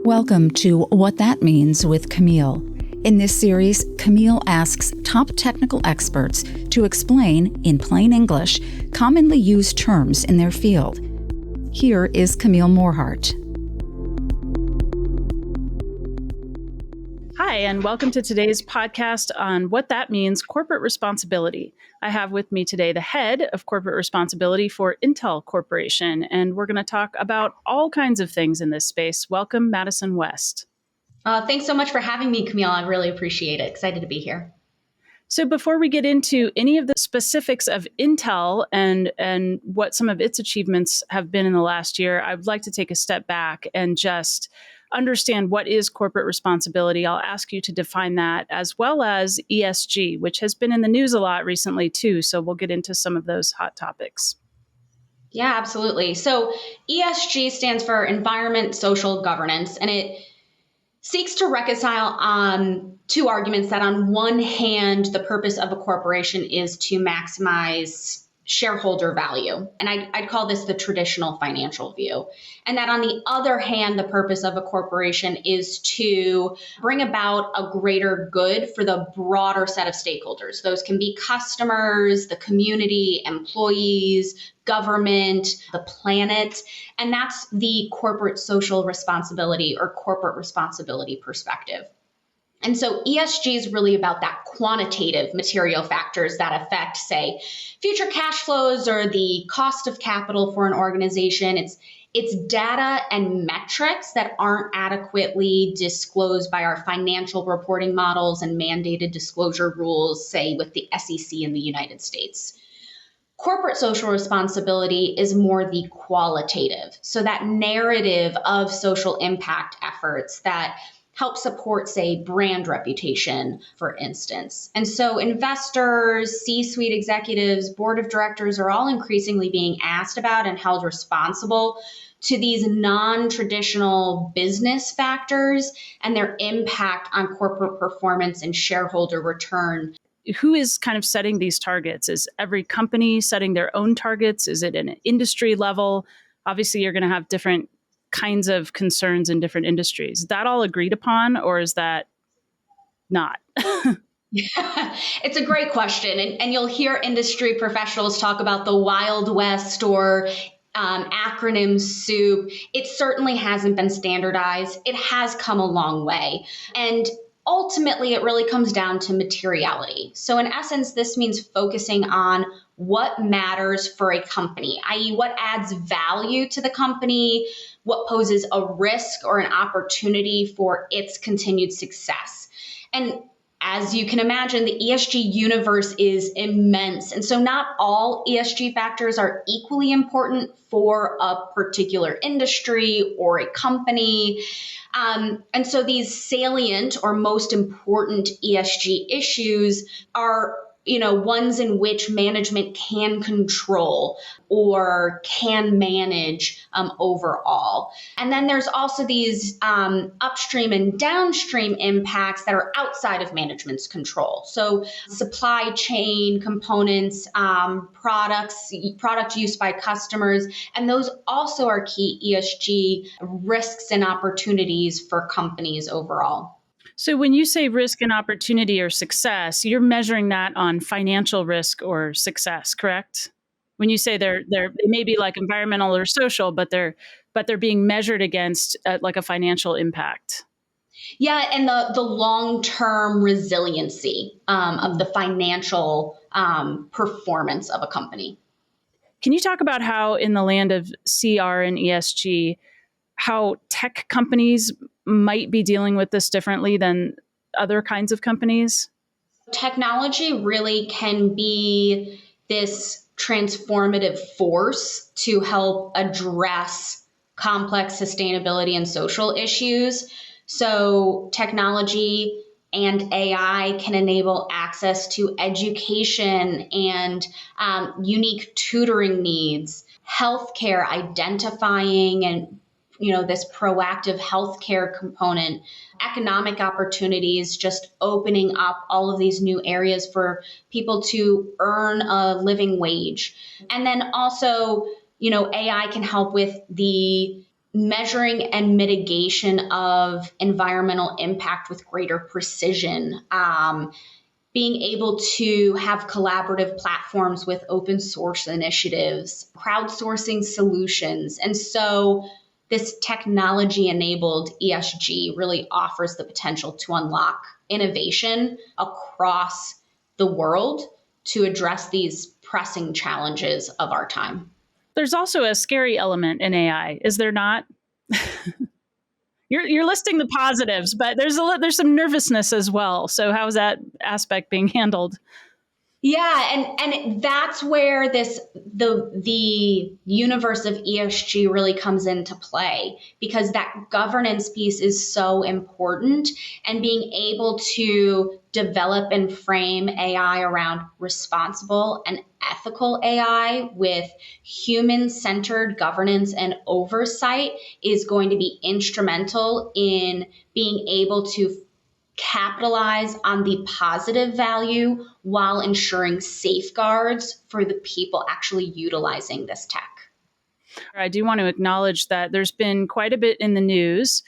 Welcome to What That Means with Camille. In this series, Camille asks top technical experts to explain, in plain English, commonly used terms in their field. Here is Camille Morhart. Hi, and welcome to today's podcast on What That Means Corporate Responsibility. I have with me today the head of corporate responsibility for Intel Corporation, and we're going to talk about all kinds of things in this space. Welcome, Madison West. Thanks so much for having me, Camille. I really appreciate it. Excited to be here. So before we get into any of the specifics of Intel and what some of its achievements have been in the last year, I would like to take a step back and just understand what is corporate responsibility. I'll ask you to define that, as well as ESG, which has been in the news a lot recently too. So we'll get into some of those hot topics. Yeah, absolutely. So ESG stands for Environment, Social, Governance, and it seeks to reconcile two arguments that on one hand, the purpose of a corporation is to maximize shareholder value. And I'd call this the traditional financial view. And that on the other hand, the purpose of a corporation is to bring about a greater good for the broader set of stakeholders. Those can be customers, the community, employees, government, the planet. And that's the corporate social responsibility or corporate responsibility perspective. And so ESG is really about that quantitative material factors that affect, say, future cash flows or the cost of capital for an organization. It's data and metrics that aren't adequately disclosed by our financial reporting models and mandated disclosure rules, say, with the SEC in the United States. Corporate social responsibility is more the qualitative. So that narrative of social impact efforts that help support, say, brand reputation, for instance. And so investors, C-suite executives, board of directors are all increasingly being asked about and held responsible to these non-traditional business factors and their impact on corporate performance and shareholder return. Who is kind of setting these targets? Is every company setting their own targets? Is it an industry level? Obviously, you're going to have different kinds of concerns in different industries. Is that all agreed upon, or is that not? It's a great question. And you'll hear industry professionals talk about the Wild West or acronym soup. It certainly hasn't been standardized. It has come a long way. And ultimately, it really comes down to materiality. So in essence, this means focusing on what matters for a company, i.e. what adds value to the company, what poses a risk or an opportunity for its continued success. And as you can imagine, the ESG universe is immense. And so not all ESG factors are equally important for a particular industry or a company. And so these salient or most important ESG issues are ones in which management can control or can manage overall. And then there's also these upstream and downstream impacts that are outside of management's control. So supply chain components, product use by customers, and those also are key ESG risks and opportunities for companies overall. So when you say risk and opportunity or success, you're measuring that on financial risk or success, correct? When you say they may be like environmental or social, but they're being measured against like a financial impact. Yeah, and the long-term resiliency of the financial performance of a company. Can you talk about how in the land of CR and ESG, how tech companies might be dealing with this differently than other kinds of companies? Technology really can be this transformative force to help address complex sustainability and social issues. So technology and AI can enable access to education and unique tutoring needs, healthcare, identifying and this proactive healthcare component, economic opportunities, just opening up all of these new areas for people to earn a living wage. And then also, AI can help with the measuring and mitigation of environmental impact with greater precision, being able to have collaborative platforms with open source initiatives, crowdsourcing solutions. And so this technology-enabled ESG really offers the potential to unlock innovation across the world to address these pressing challenges of our time. There's also a scary element in AI, is there not? You're listing the positives, but there's some nervousness as well. So how is that aspect being handled? Yeah, and that's where the universe of ESG really comes into play, because that governance piece is so important, and being able to develop and frame AI around responsible and ethical AI with human-centered governance and oversight is going to be instrumental in being able to capitalize on the positive value while ensuring safeguards for the people actually utilizing this tech. I do want to acknowledge that there's been quite a bit in the news,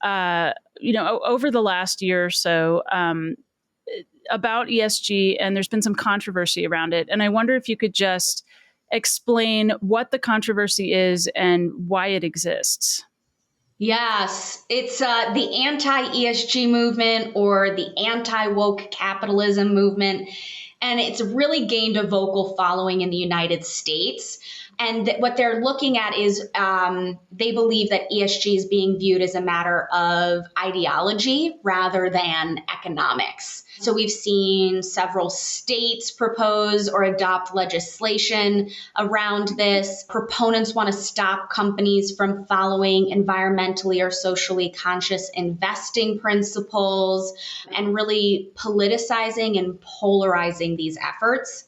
over the last year or so about ESG, and there's been some controversy around it. And I wonder if you could just explain what the controversy is and why it exists. Yes, it's the anti-ESG movement, or the anti-woke capitalism movement. And it's really gained a vocal following in the United States. And what they're looking at is they believe that ESG is being viewed as a matter of ideology rather than economics. So we've seen several states propose or adopt legislation around this. Proponents want to stop companies from following environmentally or socially conscious investing principles, and really politicizing and polarizing these efforts.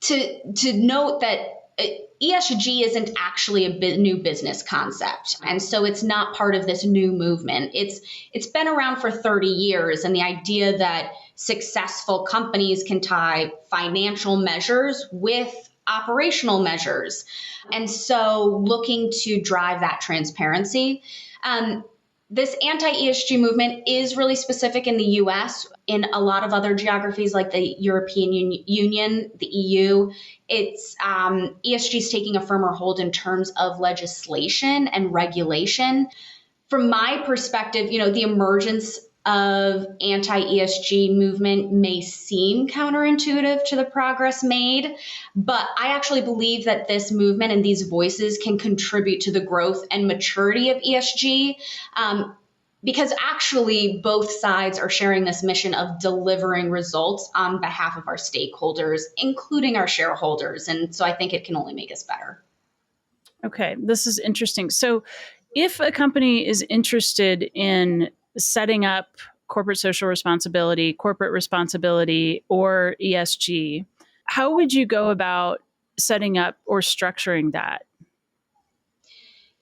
To note that ESG isn't actually a new business concept. And so it's not part of this new movement. It's been around for 30 years. And the idea that successful companies can tie financial measures with operational measures. And so looking to drive that transparency. This anti-ESG movement is really specific in the US. In a lot of other geographies like the European Union, the EU, it's ESG is taking a firmer hold in terms of legislation and regulation. From my perspective, the emergence of anti-ESG movement may seem counterintuitive to the progress made, but I actually believe that this movement and these voices can contribute to the growth and maturity of ESG, because actually both sides are sharing this mission of delivering results on behalf of our stakeholders, including our shareholders. And so I think it can only make us better. Okay, this is interesting. So if a company is interested in setting up corporate social responsibility, corporate responsibility, or ESG, how would you go about setting up or structuring that?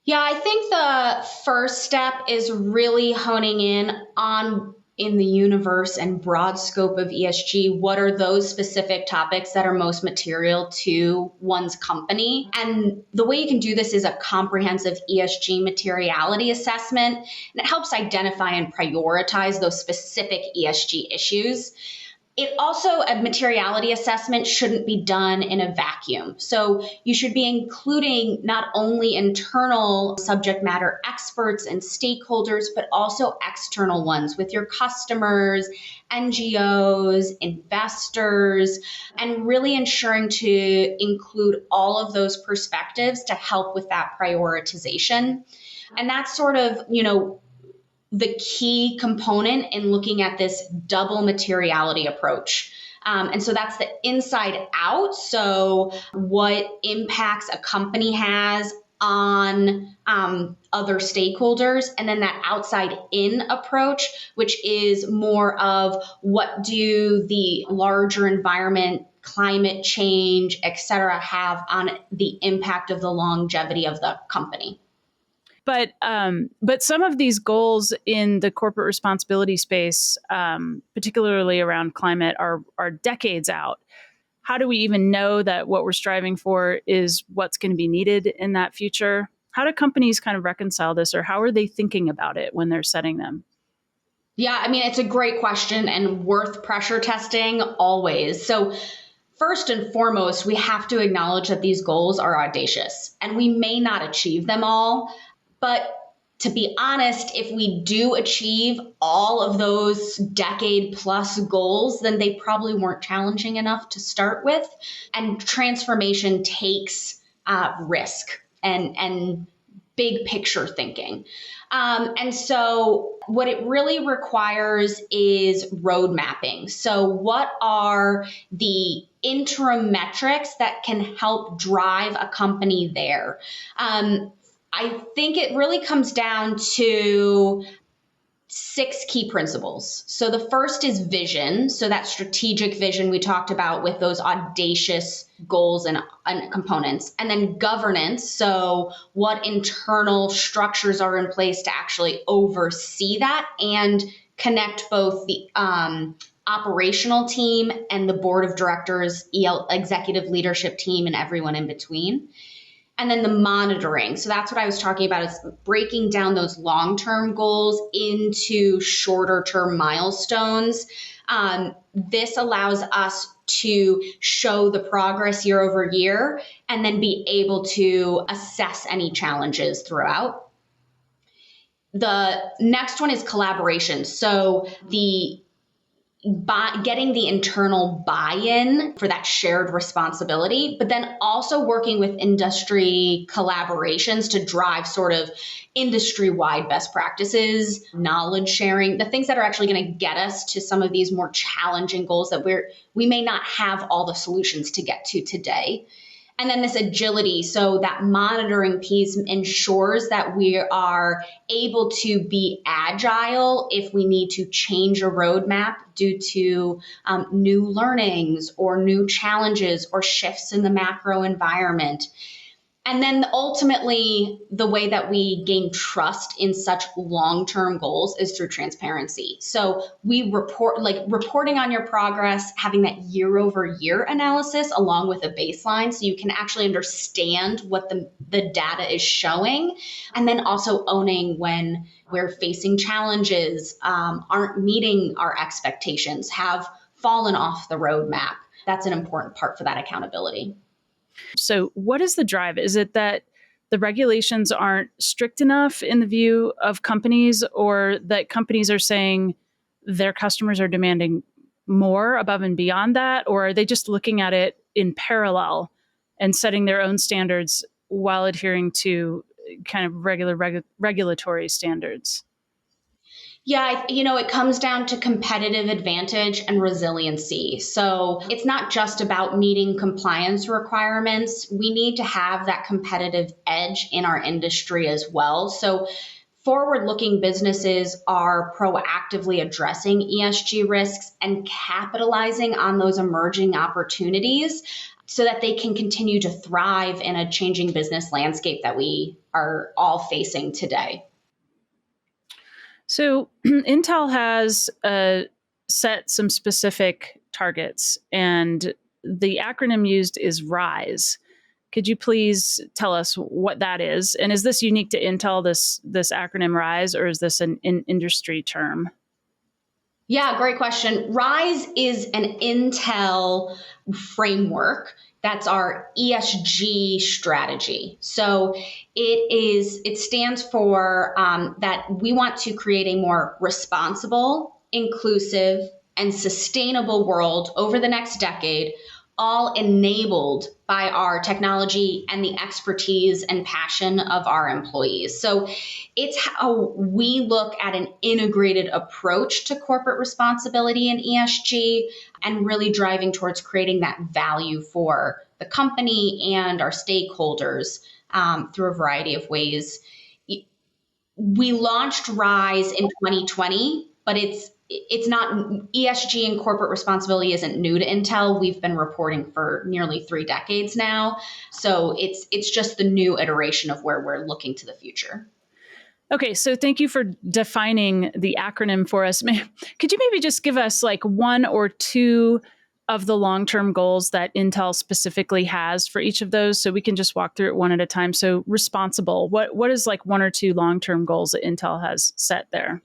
Yeah, I think the first step is really honing in the universe and broad scope of ESG, what are those specific topics that are most material to one's company? And the way you can do this is a comprehensive ESG materiality assessment, and it helps identify and prioritize those specific ESG issues. It also, a materiality assessment shouldn't be done in a vacuum. So you should be including not only internal subject matter experts and stakeholders, but also external ones with your customers, NGOs, investors, and really ensuring to include all of those perspectives to help with that prioritization. And that's sort of, the key component in looking at this double materiality approach. And so that's the inside out. So what impacts a company has on other stakeholders, and then that outside in approach, which is more of what do the larger environment, climate change, et cetera, have on the impact of the longevity of the company. But some of these goals in the corporate responsibility space, particularly around climate, are decades out. How do we even know that what we're striving for is what's going to be needed in that future? How do companies kind of reconcile this, or how are they thinking about it when they're setting them? Yeah, I mean, it's a great question and worth pressure testing always. So first and foremost, we have to acknowledge that these goals are audacious and we may not achieve them all. But to be honest, if we do achieve all of those decade plus goals, then they probably weren't challenging enough to start with. And transformation takes risk and big picture thinking. And so what it really requires is road mapping. So what are the interim metrics that can help drive a company there? I think it really comes down to 6 key principles. So the first is vision. So that strategic vision we talked about with those audacious goals and components. And then governance. So what internal structures are in place to actually oversee that and connect both the operational team and the board of directors, executive leadership team, and everyone in between. And then the monitoring. So that's what I was talking about, is breaking down those long-term goals into shorter-term milestones. This allows us to show the progress year over year and then be able to assess any challenges throughout. The next one is collaboration. So getting the internal buy-in for that shared responsibility, but then also working with industry collaborations to drive sort of industry-wide best practices, knowledge sharing, the things that are actually going to get us to some of these more challenging goals that we may not have all the solutions to get to today. And then this agility, so that monitoring piece ensures that we are able to be agile if we need to change a roadmap due to new learnings or new challenges or shifts in the macro environment. And then ultimately, the way that we gain trust in such long-term goals is through transparency. So we reporting on your progress, having that year-over-year analysis along with a baseline so you can actually understand what the data is showing. And then also owning when we're facing challenges, aren't meeting our expectations, have fallen off the roadmap. That's an important part for that accountability. So what is the drive? Is it that the regulations aren't strict enough in the view of companies, or that companies are saying their customers are demanding more above and beyond that? Or are they just looking at it in parallel and setting their own standards while adhering to kind of regulatory standards? Yeah, it comes down to competitive advantage and resiliency. So it's not just about meeting compliance requirements. We need to have that competitive edge in our industry as well. So forward-looking businesses are proactively addressing ESG risks and capitalizing on those emerging opportunities so that they can continue to thrive in a changing business landscape that we are all facing today. So Intel has set some specific targets, and the acronym used is RISE. Could you please tell us what that is? And is this unique to Intel, this acronym RISE, or is this an industry term? Yeah, great question. RISE is an Intel framework. That's our ESG strategy. So it stands for that we want to create a more responsible, inclusive, and sustainable world over the next decade, all enabled by our technology and the expertise and passion of our employees. So it's how we look at an integrated approach to corporate responsibility and ESG, and really driving towards creating that value for the company and our stakeholders through a variety of ways. We launched RISE in 2020, but it's not, ESG and corporate responsibility isn't new to Intel. We've been reporting for nearly 3 decades now. So it's just the new iteration of where we're looking to the future. Okay, so thank you for defining the acronym for us. Could you maybe just give us like 1 or 2 of the long-term goals that Intel specifically has for each of those, so we can just walk through it one at a time? So responsible, what is like one or two long-term goals that Intel has set there?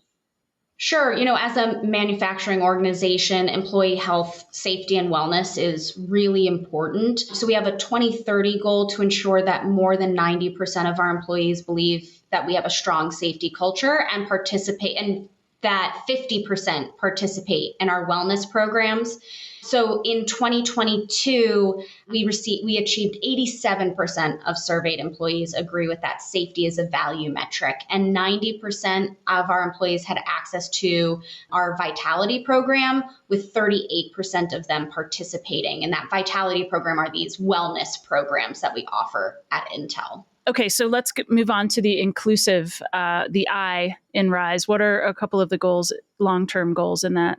Sure. As a manufacturing organization, employee health, safety, and wellness is really important. So we have a 2030 goal to ensure that more than 90% of our employees believe that we have a strong safety culture and participate, and that 50% participate in our wellness programs. So in 2022, we achieved 87% of surveyed employees agree with that safety is a value metric, and 90% of our employees had access to our vitality program, with 38% of them participating. And that vitality program are these wellness programs that we offer at Intel. Okay, so let's move on to the inclusive, the I in RISE. What are a couple of the goals, long-term goals in that?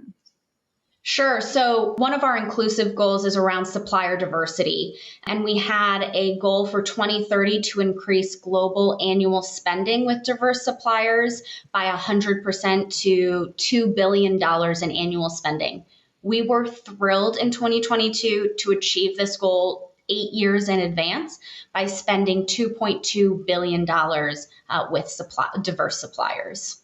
Sure. So one of our inclusive goals is around supplier diversity. And we had a goal for 2030 to increase global annual spending with diverse suppliers by 100% to $2 billion in annual spending. We were thrilled in 2022 to achieve this goal 8 years in advance by spending $2.2 billion with diverse suppliers.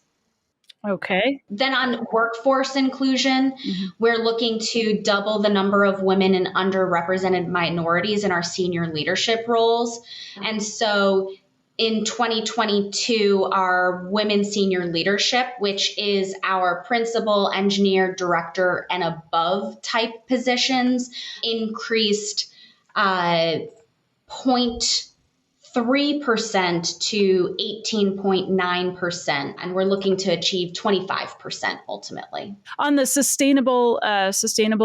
Okay. Then on workforce inclusion, we're looking to double the number of women and underrepresented minorities in our senior leadership roles. And so in 2022, our women senior leadership, which is our principal, engineer, director, and above type positions, increased 0.3% to 18.9%, and we're looking to achieve 25% ultimately. On the sustainable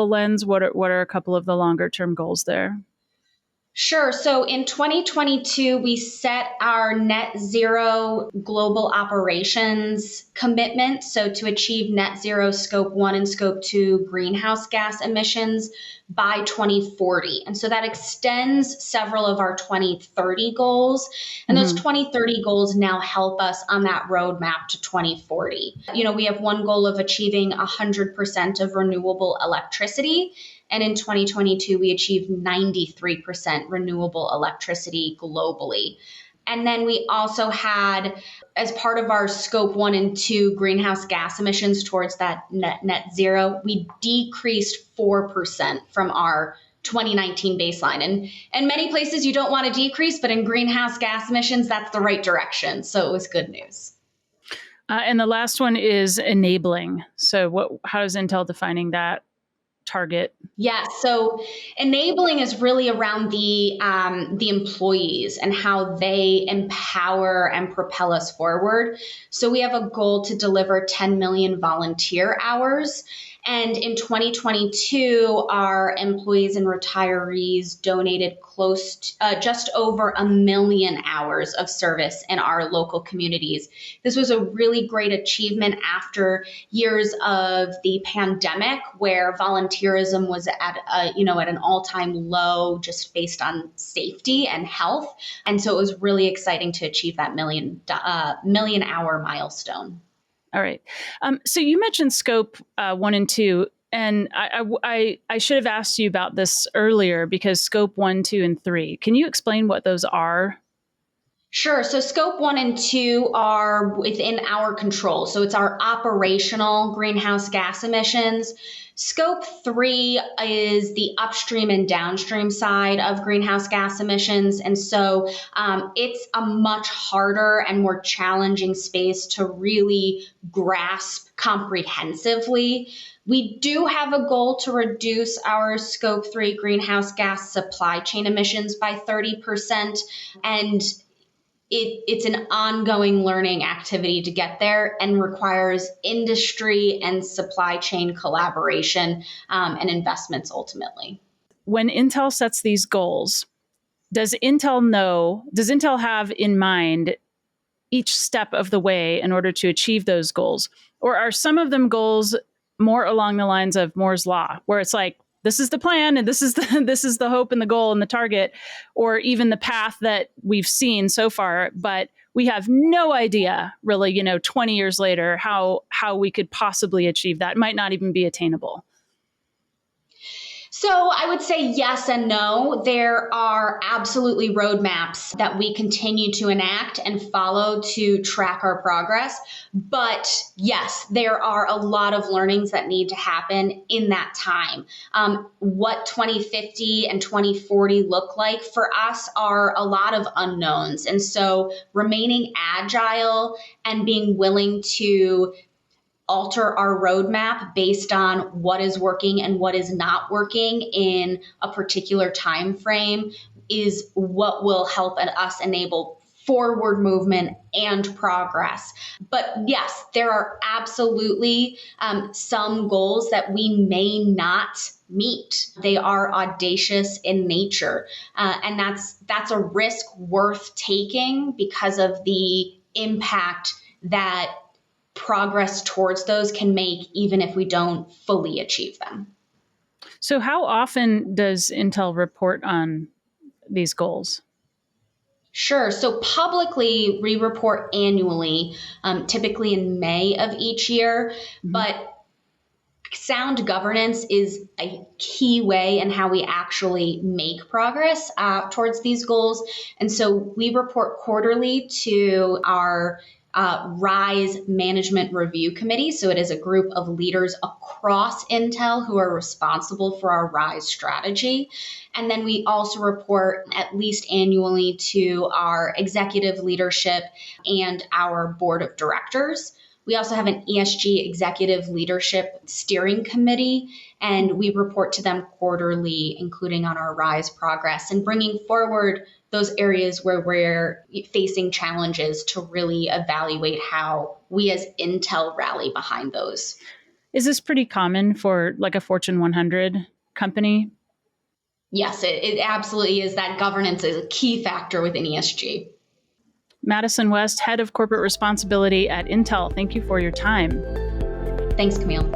lens, what are a couple of the longer term goals there? Sure. So in 2022, we set our net zero global operations commitment. So to achieve net zero scope 1 and scope 2 greenhouse gas emissions by 2040. And so that extends several of our 2030 goals. And those 2030 goals now help us on that roadmap to 2040. We have one goal of achieving 100% of renewable electricity. And in 2022, we achieved 93% renewable electricity globally. And then we also had, as part of our scope 1 and 2 greenhouse gas emissions towards that net zero, we decreased 4% from our 2019 baseline. And many places you don't want to decrease, but in greenhouse gas emissions, that's the right direction. So it was good news. And the last one is enabling. So how is Intel defining that target? Yes. So enabling is really around the employees and how they empower and propel us forward. So we have a goal to deliver 10 million volunteer hours. And in 2022, our employees and retirees donated close to just over 1 million hours of service in our local communities. This was a really great achievement after years of the pandemic, where volunteerism was at an all-time low, just based on safety and health. And so it was really exciting to achieve that million hour milestone. All right. So you mentioned scope 1 and 2, and I should have asked you about this earlier, because scope 1, 2, and 3. Can you explain what those are? Sure. So scope 1 and 2 are within our control. So it's our operational greenhouse gas emissions. Scope 3 is the upstream and downstream side of greenhouse gas emissions. And so it's a much harder and more challenging space to really grasp comprehensively. We do have a goal to reduce our scope 3 greenhouse gas supply chain emissions by 30%. And it's an ongoing learning activity to get there, and requires industry and supply chain collaboration and investments ultimately. When Intel sets these goals, does Intel have in mind each step of the way in order to achieve those goals? Or are some of them goals more along the lines of Moore's Law, where it's like, this is the plan, and this is the hope and the goal and the target, or even the path that we've seen so far, but we have no idea really, 20 years later, how we could possibly achieve that. It might not even be attainable. So I would say yes and no. There are absolutely roadmaps that we continue to enact and follow to track our progress. But yes, there are a lot of learnings that need to happen in that time. What 2050 and 2040 look like for us are a lot of unknowns. And so remaining agile and being willing to alter our roadmap based on what is working and what is not working in a particular time frame is what will help us enable forward movement and progress. But yes, there are absolutely some goals that we may not meet. They are audacious in nature, and that's a risk worth taking because of the impact that progress towards those can make, even if we don't fully achieve them. So how often does Intel report on these goals? Sure. So publicly, we report annually, typically in May of each year, but sound governance is a key way in how we actually make progress towards these goals. And so we report quarterly to our RISE Management Review Committee. So it is a group of leaders across Intel who are responsible for our RISE strategy. And then we also report at least annually to our executive leadership and our board of directors. We also have an ESG executive leadership steering committee, and we report to them quarterly, including on our RISE progress and bringing forward those areas where we're facing challenges to really evaluate how we as Intel rally behind those. Is this pretty common for like a Fortune 100 company? Yes, it absolutely is. That governance is a key factor within ESG. Madison West, Head of Corporate Responsibility at Intel, thank you for your time. Thanks, Camille.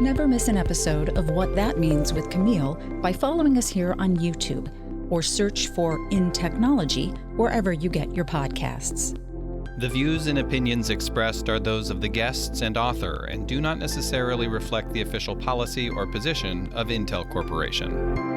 Never miss an episode of What That Means with Camille by following us here on YouTube or search for InTechnology wherever you get your podcasts. The views and opinions expressed are those of the guests and author and do not necessarily reflect the official policy or position of Intel Corporation.